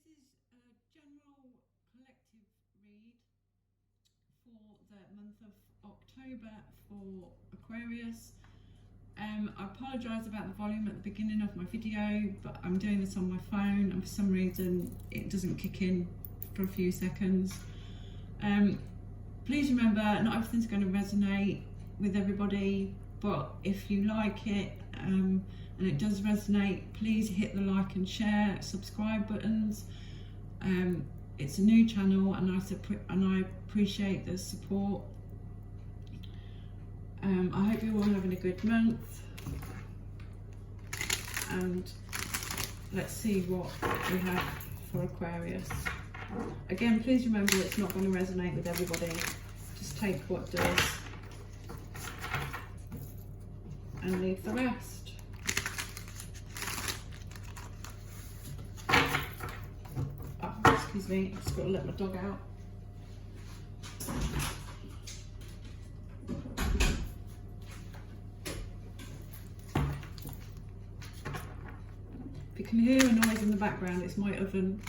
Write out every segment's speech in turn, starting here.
is a general collective read for the month of October for Aquarius. I apologise about the volume at the beginning of my video, but I'm doing this on my phone and for some reason it doesn't kick in for a few seconds. Please remember, not everything's going to resonate with everybody, but if you like it and it does resonate, please hit the like and share, subscribe buttons. It's a new channel and I appreciate the support. I hope you're all having a good month, and let's see what we have for Aquarius. Again, please remember it's not going to resonate with everybody. Just take what does and leave the rest. Oh, excuse me, I've just got to let my dog out. If you can hear a noise in the background, it's my oven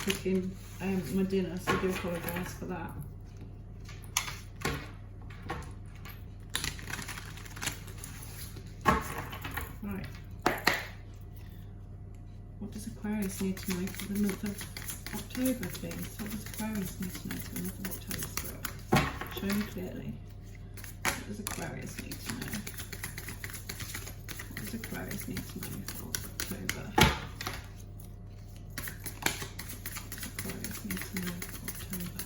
cooking my dinner, so I do apologise for that. Right. What does Aquarius need to know for the month of October, please? What does Aquarius need to know for the month of October? Show me clearly. What does Aquarius need to know? What does Aquarius need to know for October? Aquarius needs to know for October.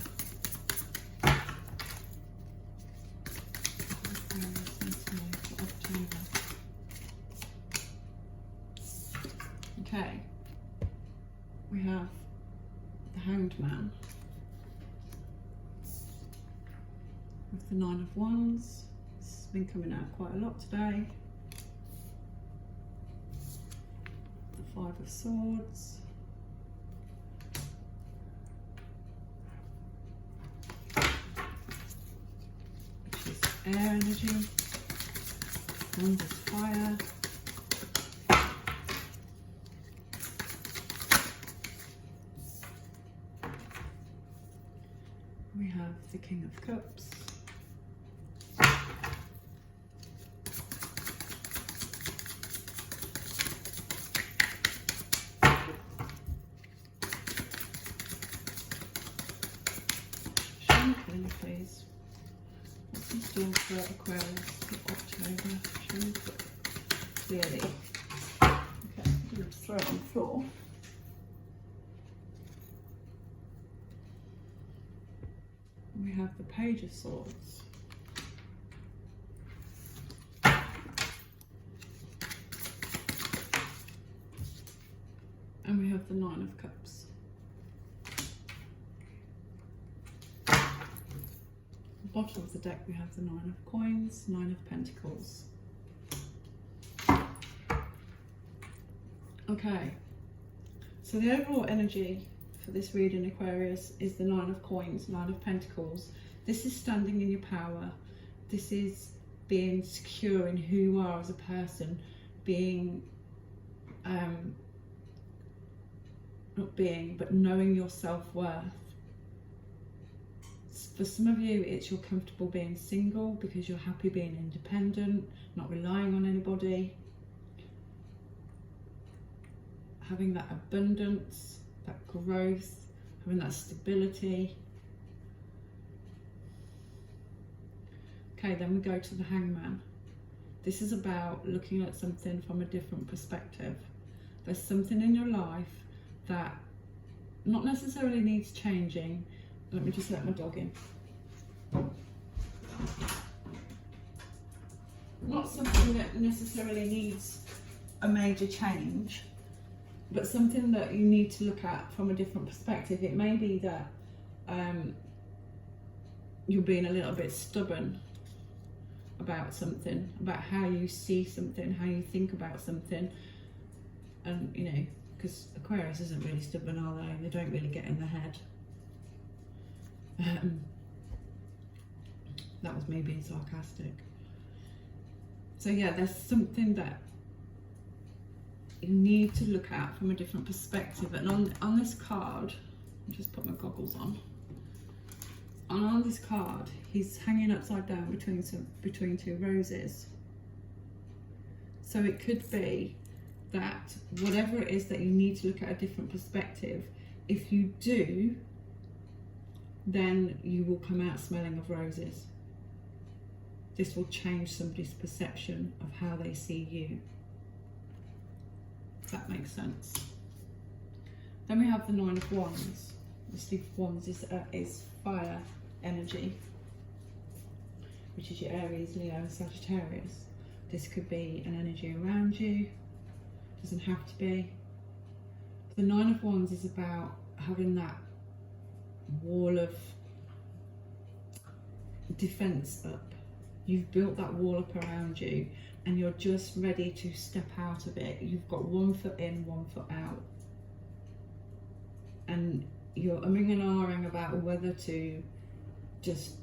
Aquarius needs to know for October. Okay, we have the Hangman with the Nine of Wands. This has been coming out quite a lot today. The Five of Swords. Which is air energy. Wands is fire. We have the King of Cups. Show me clearly, please. What's in store for Aquarius for October? Show me clearly. Okay, I'm going to throw it on the floor. We have the Page of Swords. And we have the Nine of Cups. At the bottom of the deck we have the Nine of Coins, Nine of Pentacles. Okay, so the overall energy for this reading, Aquarius, is the Nine of Coins, Nine of Pentacles. This is standing in your power. This is being secure in who you are as a person, being but knowing your self-worth. For some of you, it's you're comfortable being single because you're happy being independent, not relying on anybody, having that abundance, that growth, having that stability. Okay, then we go to the Hangman. This is about looking at something from a different perspective. There's something in your life that not necessarily needs changing. Let me just let my dog in. Not something that necessarily needs a major change, but something that you need to look at from a different perspective. It may be that you're being a little bit stubborn about something, about how you see something, how you think about something. And you know, because Aquarius isn't really stubborn, are they? They don't really get in the head. That was me being sarcastic. So yeah, there's something that you need to look at from a different perspective. And on this card, I'll just put my goggles on. And on this card, he's hanging upside down between two roses. So it could be that whatever it is that you need to look at a different perspective, if you do, then you will come out smelling of roses. This will change somebody's perception of how they see you. If that makes sense. Then we have the Nine of Wands. The Sleep of Wands is fire energy, which is your Aries, Leo, and Sagittarius. This could be an energy around you, doesn't have to be. The Nine of Wands is about having that wall of defense up. You've built that wall up around you and you're just ready to step out of it. You've got 1 foot in, 1 foot out. And you're umming and ahhing about whether to just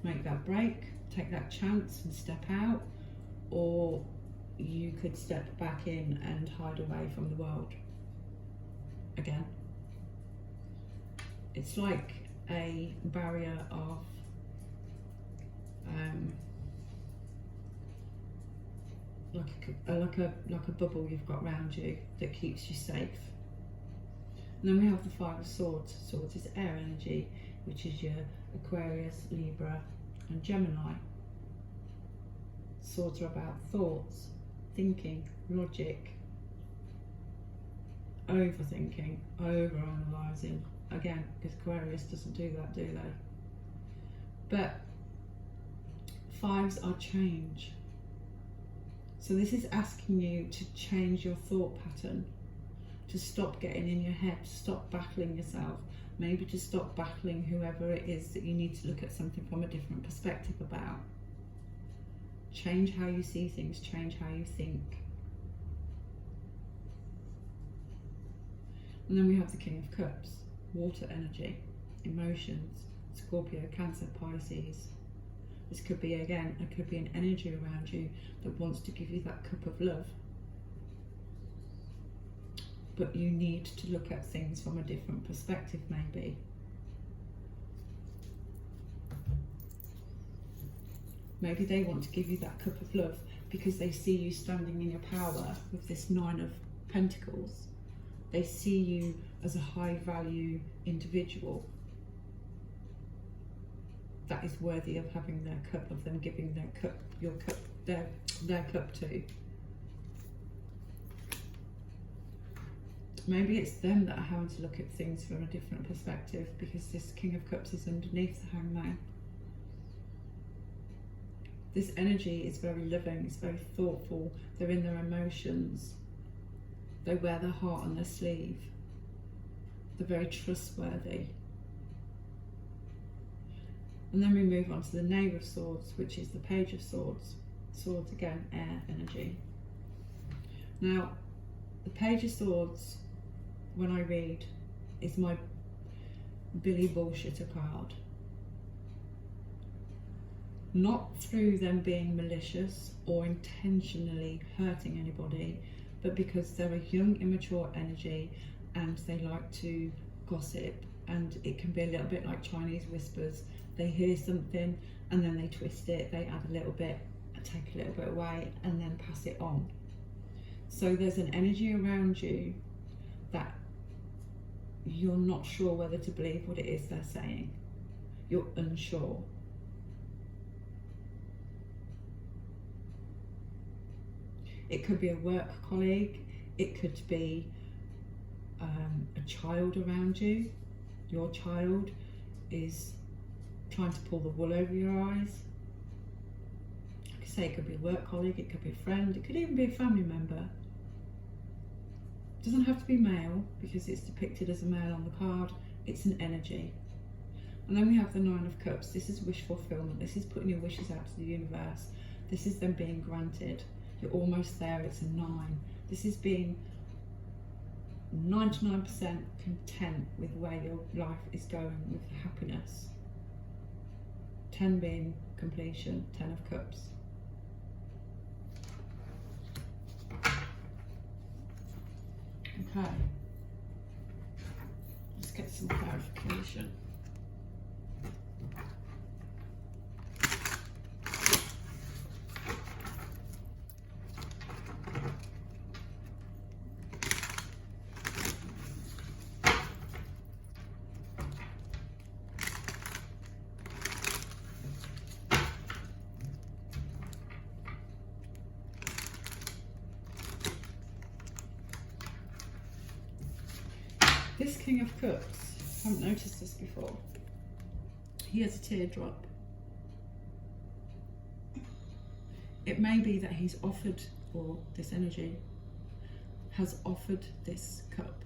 make that break, take that chance and step out, or you could step back in and hide away from the world again. It's like a barrier of like a bubble you've got around you that keeps you safe. And then we have the Five of Swords. Swords is air energy, which is your Aquarius, Libra, and Gemini. Swords are about thoughts, thinking, logic, overthinking, overanalyzing. Again, because Aquarius doesn't do that, do they? But fives are change. So this is asking you to change your thought pattern, to stop getting in your head, to stop battling yourself, maybe to stop battling whoever it is that you need to look at something from a different perspective about. Change how you see things, change how you think. And then we have the King of Cups, water energy, emotions, Scorpio, Cancer, Pisces. This could be, again, it could be an energy around you that wants to give you that cup of love. But you need to look at things from a different perspective, maybe. Maybe they want to give you that cup of love because they see you standing in your power with this Nine of Pentacles. They see you as a high value individual that is worthy of having their cup, of them giving their cup, their cup to. Maybe it's them that are having to look at things from a different perspective because this King of Cups is underneath the Hangman. This energy is very loving, it's very thoughtful, they're in their emotions, they wear their heart on their sleeve, they're very trustworthy. And then we move on to the Knave of Swords, which is the Page of Swords. Swords, again, air energy. Now, the Page of Swords, when I read, is my Billy Bullshitter card. Not through them being malicious or intentionally hurting anybody, but because they're a young, immature energy and they like to gossip, and it can be a little bit like Chinese whispers. They hear something and then they twist it, they add a little bit, take a little bit away, and then pass it on. So there's an energy around you that you're not sure whether to believe what it is they're saying. You're unsure. It could be a work colleague, it could be a child around you. Your child is trying to pull the wool over your eyes. Like I say, it could be a work colleague, it could be a friend, it could even be a family member. It doesn't have to be male because it's depicted as a male on the card. It's an energy. And then we have the Nine of Cups. This is wish fulfillment. This is putting your wishes out to the universe. This is them being granted. You're almost there, it's a 9. This is being 99% content with where your life is going, with happiness. 10 being completion, 10 of Cups. Okay. Let's get some clarification. This King of Cups, I haven't noticed this before. He has a teardrop. It may be that he's offered, or this energy has offered this cup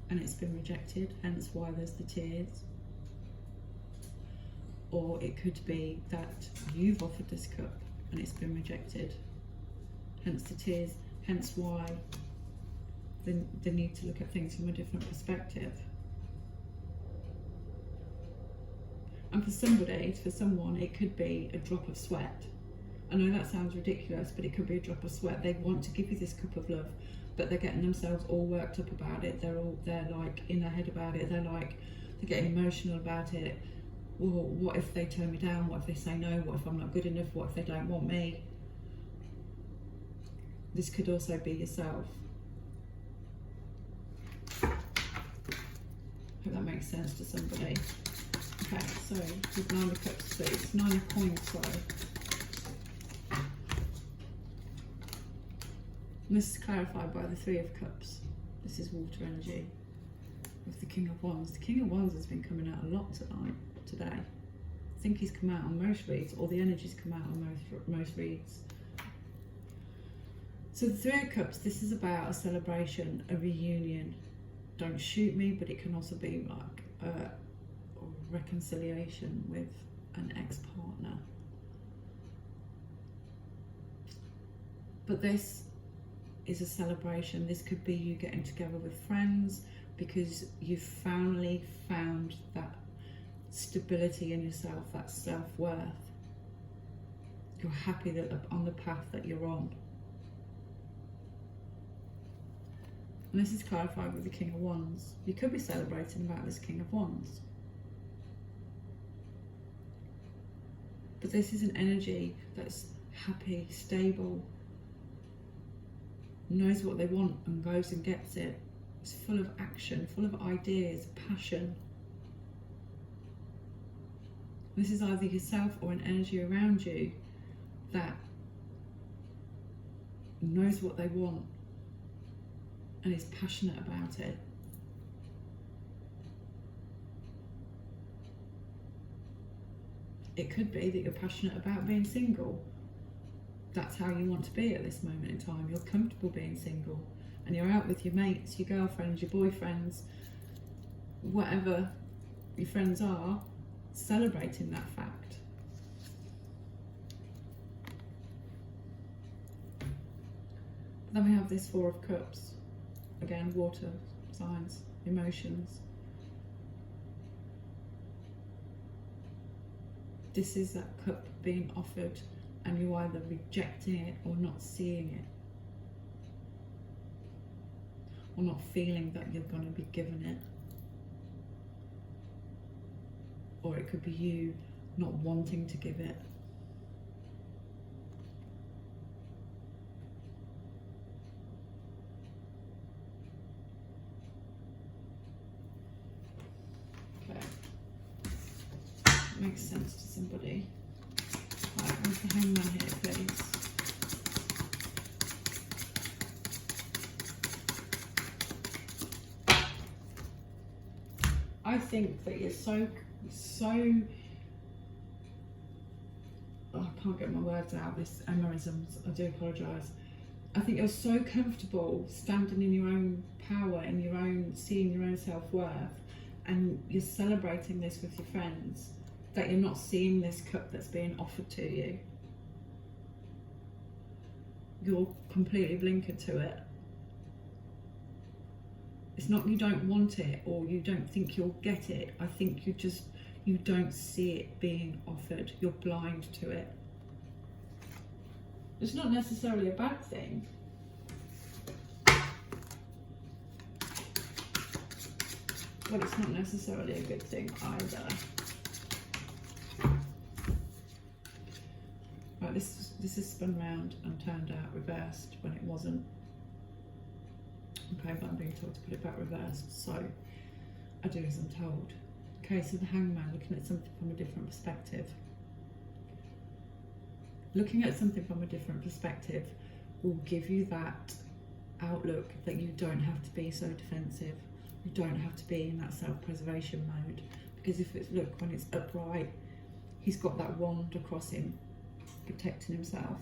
and it's been rejected, hence why there's the tears. Or it could be that you've offered this cup and it's been rejected, hence the tears, hence why the need to look at things from a different perspective. And for somebody, for someone, it could be a drop of sweat. I know that sounds ridiculous, but it could be a drop of sweat. They want to give you this cup of love, but they're getting themselves all worked up about it. They're like in their head about it. They're getting emotional about it. Well, what if they turn me down? What if they say no? What if I'm not good enough? What if they don't want me? This could also be yourself. Hope that makes sense to somebody. Okay, so with 9 of Cups, please. 9 of Coins, sorry. And this is clarified by the 3 of Cups. This is water energy with the King of Wands. The King of Wands has been coming out a lot today. I think he's come out on most reads, or the energy's come out on most reads. So the 3 of Cups, this is about a celebration, a reunion. Don't shoot me, but it can also be like a reconciliation with an ex-partner. But this is a celebration. This could be you getting together with friends because you've finally found that stability in yourself, that self-worth. You're happy that on the path that you're on. And this is clarified with the King of Wands. You could be celebrating about this King of Wands. But this is an energy that's happy, stable, knows what they want and goes and gets it. It's full of action, full of ideas, passion. This is either yourself or an energy around you that knows what they want and is passionate about it. It could be that you're passionate about being single. That's how you want to be at this moment in time. You're comfortable being single and you're out with your mates, your girlfriends, your boyfriends, whatever your friends are, celebrating that fact. Then we have this 4 of Cups. Again, water signs, emotions. This is that cup being offered and you're either rejecting it or not seeing it. Or not feeling that you're going to be given it. Or it could be you not wanting to give it. Makes sense to somebody. Right, where's the Hangman here, please? I think that you're so oh, I can't get my words out, this Emmerisms, I do apologise. I think you're so comfortable standing in your own power, in your own, seeing your own self-worth, and you're celebrating this with your friends, that you're not seeing this cup that's being offered to you. You're completely blinkered to it. It's not you don't want it or you don't think you'll get it. I think you don't see it being offered. You're blind to it. It's not necessarily a bad thing. Well, it's not necessarily a good thing either. Right, this is spun round and turned out reversed when it wasn't. Okay, but I'm being told to put it back reversed, so I do as I'm told. Okay, so the Hangman, looking at something from a different perspective. Looking at something from a different perspective will give you that outlook that you don't have to be so defensive. You don't have to be in that self-preservation mode. Because if it's, look, when it's upright, he's got that wand across him, protecting himself.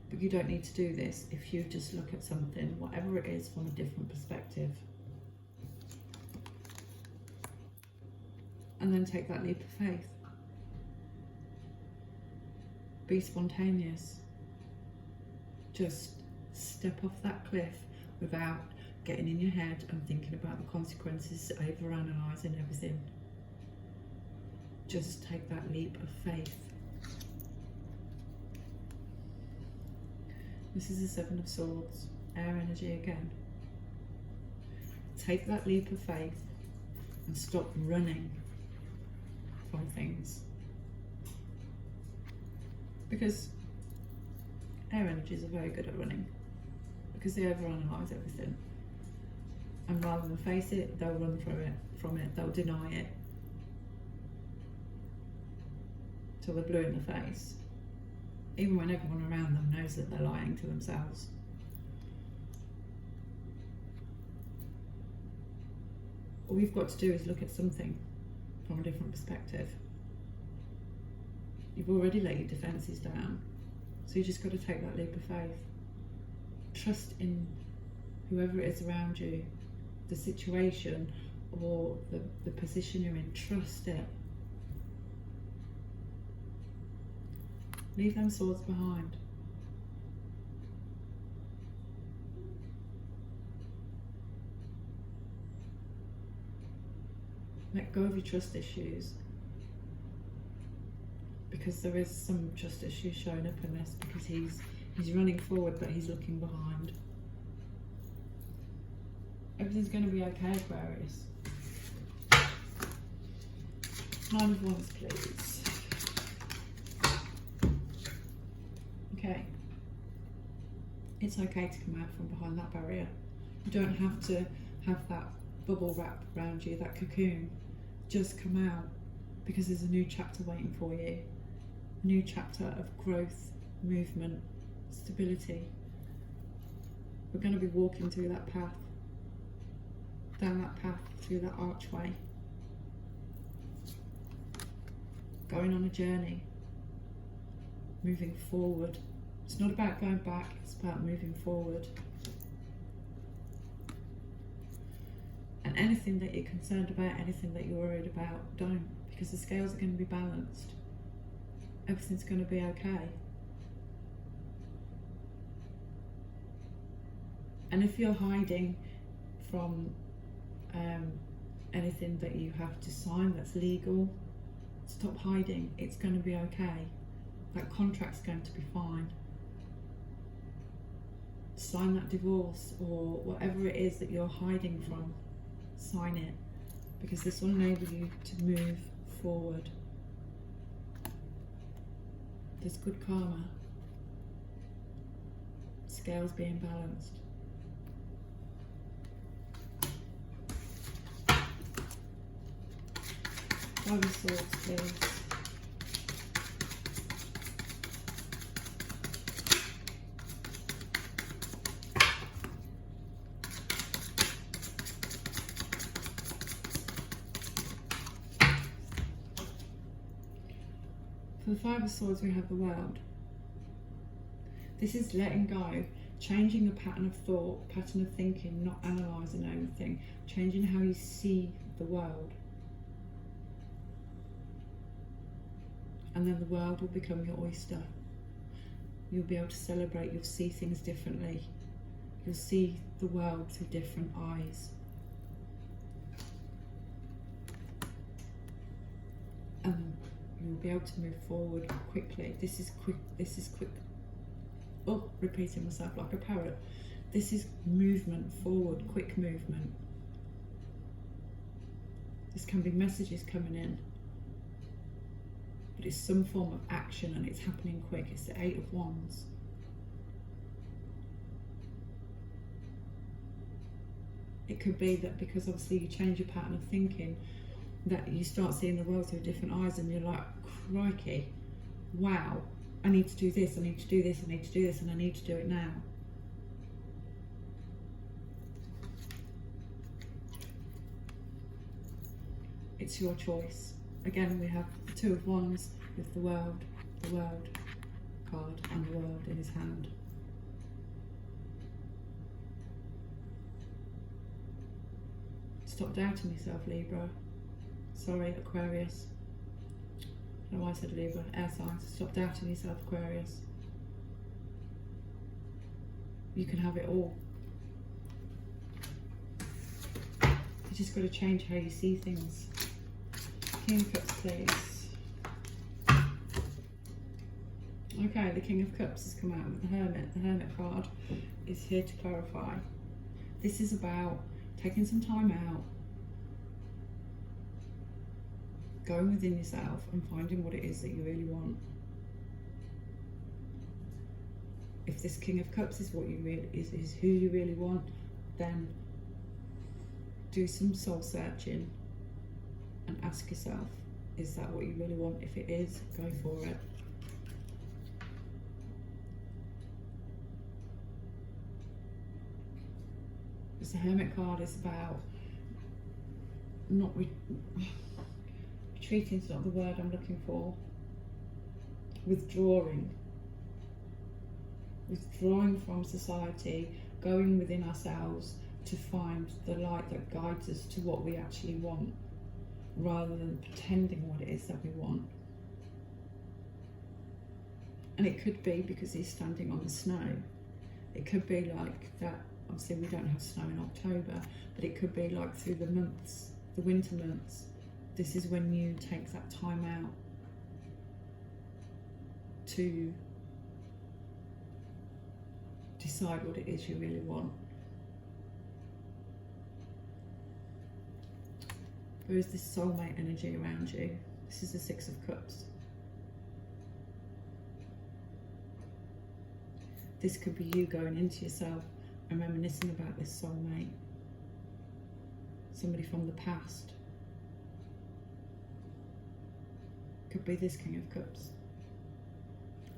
But you don't need to do this if you just look at something, whatever it is, from a different perspective. And then take that leap of faith. Be spontaneous. Just step off that cliff without getting in your head and thinking about the consequences, overanalyzing everything. Just take that leap of faith. This is the Seven of Swords, air energy again. Take that leap of faith and stop running from things. Because air energies are very good at running, because they overanalyze everything. And rather than face it, they'll run from it, they'll deny it. Till they're blue in the face. Even when everyone around them knows that they're lying to themselves. All you've got to do is look at something from a different perspective. You've already let your defences down, so you just got to take that leap of faith. Trust in whoever it is around you, the situation or the position you're in. Trust it. Leave them swords behind. Let go of your trust issues, because there is some trust issues showing up in this, because he's running forward but he's looking behind. Everything's going to be okay, Aquarius. Nine of Wands, please. Okay, it's okay to come out from behind that barrier. You don't have to have that bubble wrap around you, that cocoon. Just come out, because there's a new chapter waiting for you. A new chapter of growth, movement, stability. We're going to be walking through that path, down that path, through that archway. Going on a journey, moving forward. It's not about going back, it's about moving forward. And anything that you're concerned about, anything that you're worried about, don't, because the scales are going to be balanced. Everything's going to be okay. And if you're hiding from anything that you have to sign that's legal, stop hiding. It's going to be okay. That contract's going to be fine. Sign that divorce, or whatever it is that you're hiding from. Sign it, because this will enable you to move forward. There's good karma. Scales being balanced. Five of Swords, please. For the Five of Swords, we have the World. This is letting go, changing a pattern of thought, pattern of thinking, not analysing everything, changing how you see the world. And then the world will become your oyster. You'll be able to celebrate, you'll see things differently. You'll see the world through different eyes. And you'll be able to move forward quickly. This is quick. Oh, repeating myself like a parrot. This is movement forward, quick movement. This can be messages coming in, but it's some form of action and it's happening quick. It's the Eight of Wands. It could be that because obviously you change your pattern of thinking, that you start seeing the world through different eyes and you're like, crikey, wow, I need to do this, I need to do this, I need to do this, and I need to do it now. It's your choice. Again, we have the Two of Wands with the World card and the World in his hand. Stop doubting yourself, Libra. Sorry, Aquarius. I don't know why I said Libra. Air signs. Stop doubting yourself, Aquarius. You can have it all. You just got to change how you see things. King of Cups, please. Okay, the King of Cups has come out with the Hermit. The Hermit card is here to clarify. This is about taking some time out, going within yourself and finding what it is that you really want. If this King of Cups is what you really is who you really want, then do some soul searching and ask yourself, is that what you really want? If it is, go for it. Because the Hermit card is about not retreating, is not the word I'm looking for. Withdrawing from society, going within ourselves to find the light that guides us to what we actually want, rather than pretending what it is that we want. And it could be because he's standing on the snow. It could be like that. Obviously we don't have snow in October, but it could be like through the months, the winter months. This is when you take that time out to decide what it is you really want. There is this soulmate energy around you. This is the Six of Cups. This could be you going into yourself and reminiscing about this soulmate. Somebody from the past. Could be this King of Cups.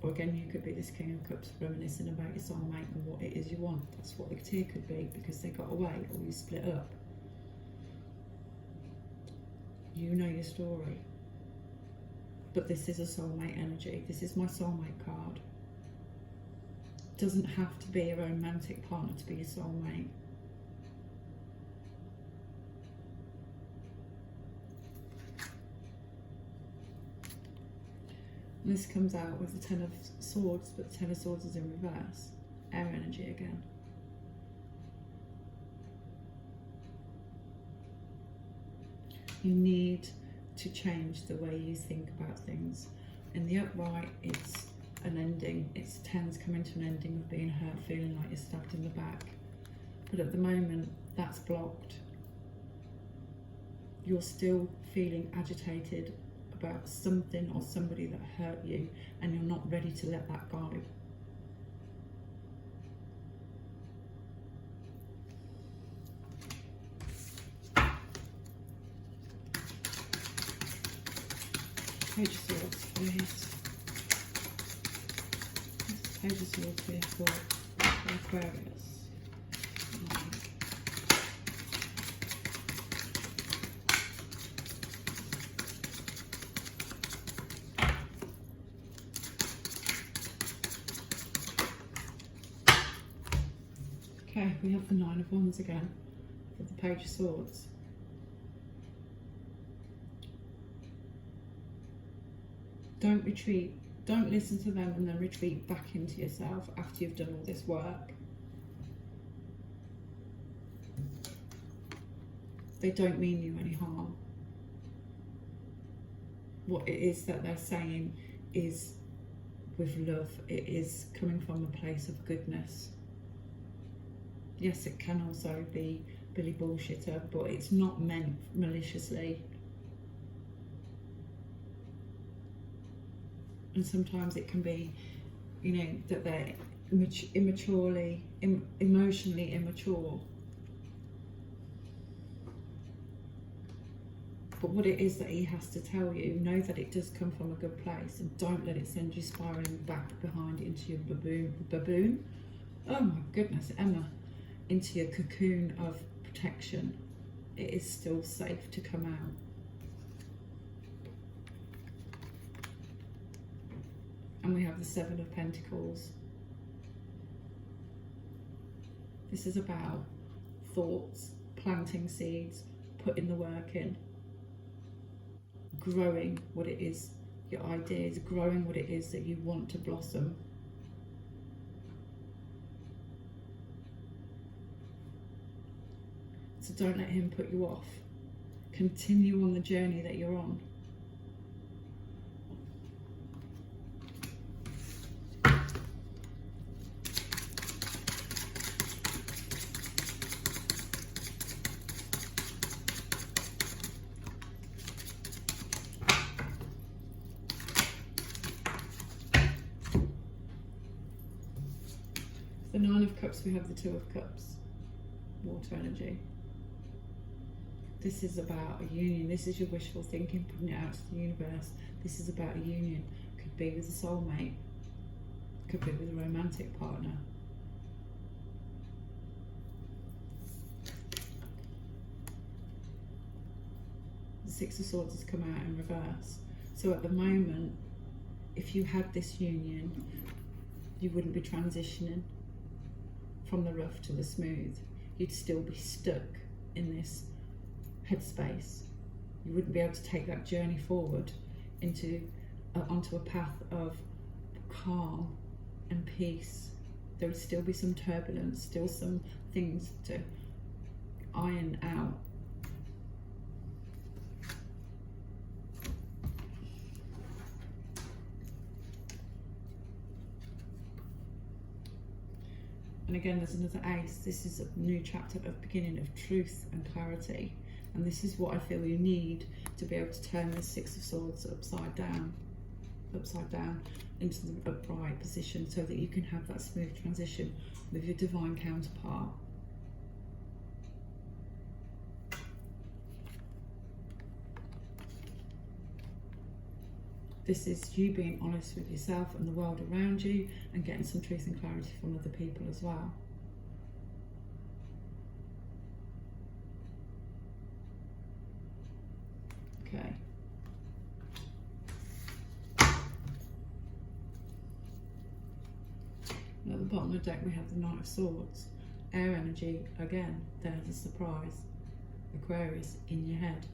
Or again, you could be this King of Cups reminiscing about your soulmate and what it is you want. That's what the tear could be, because they got away or you split up. You know your story. But this is a soulmate energy. This is my soulmate card. Doesn't have to be a romantic partner to be your soulmate. And this comes out with the Ten of Swords, but the Ten of Swords is in reverse. Air energy again. You need to change the way you think about things. In the upright, it's an ending. It's tens coming to an ending of being hurt, feeling like you're stabbed in the back. But at the moment, that's blocked. You're still feeling agitated about something or somebody that hurt you, and you're not ready to let that go. Page of Swords, please. Page of Swords here for Aquarius. Okay, we have the Nine of Wands again for the Page of Swords. Don't retreat. Don't listen to them and then retreat back into yourself after you've done all this work. They don't mean you any harm. What it is that they're saying is with love. It is coming from a place of goodness. Yes, it can also be Billy Bullshitter, but it's not meant maliciously. And sometimes it can be, you know, that they're emotionally immature. But what it is that he has to tell you, know that it does come from a good place, and don't let it send you spiraling back behind into your baboon. Oh my goodness, Emma. Into your cocoon of protection. It is still safe to come out. And we have the Seven of Pentacles. This is about thoughts, planting seeds, putting the work in, growing what it is, your ideas, growing what it is that you want to blossom. So don't let him put you off. Continue on the journey that you're on. The Nine of Cups, we have the Two of Cups, water energy. This is about a union. This is your wishful thinking, putting it out to the universe. This is about a union. Could be with a soulmate. Could be with a romantic partner. The Six of Swords has come out in reverse. So at the moment, if you had this union, you wouldn't be transitioning from the rough to the smooth. You'd still be stuck in this headspace. You wouldn't be able to take that journey forward into onto a path of calm and peace. There would still be some turbulence, still some things to iron out. And again, there's another ace. This is a new chapter of beginning of truth and clarity. And this is what I feel you need to be able to turn the Six of Swords upside down into the upright position, so that you can have that smooth transition with your divine counterpart. This is you being honest with yourself and the world around you, and getting some truth and clarity from other people as well. Okay. And at the bottom of the deck we have the Knight of Swords. Air energy, again, there's a surprise. Aquarius, in your head.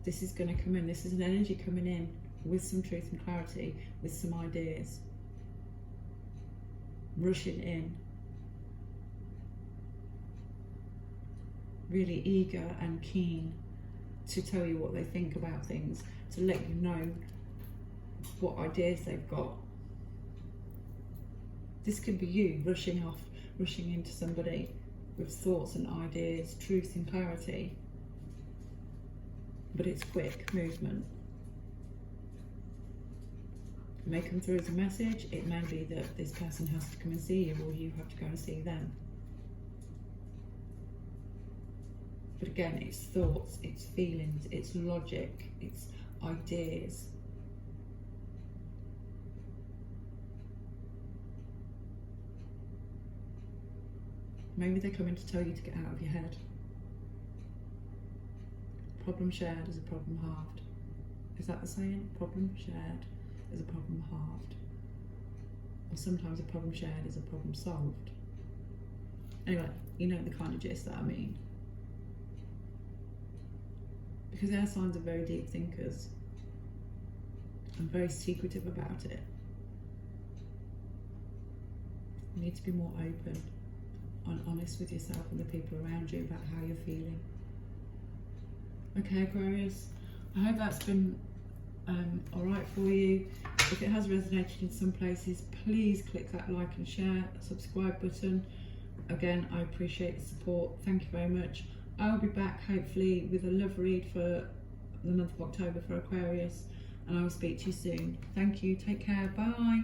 This is going to come in, this is an energy coming in with some truth and clarity, with some ideas. Rushing in. Really eager and keen to tell you what they think about things, to let you know what ideas they've got. This could be you rushing off, rushing into somebody with thoughts and ideas, truth and clarity. But it's quick movement. It may come through as a message, it may be that this person has to come and see you, or you have to go and see them. But again, it's thoughts, it's feelings, it's logic, it's ideas. Maybe they're coming to tell you to get out of your head. Problem shared is a problem halved. Is that the saying? Problem shared is a problem halved. Or sometimes a problem shared is a problem solved. Anyway, you know the kind of gist that I mean. Because air signs are very deep thinkers and very secretive about it. You need to be more open and honest with yourself and the people around you about how you're feeling. Okay, Aquarius, I hope that's been alright for you. If it has resonated in some places, please click that like and share, subscribe button. again, I appreciate the support. Thank you very much. I'll be back hopefully with a love read for the month of October for Aquarius, and I will speak to you soon. Thank you. Take care. Bye.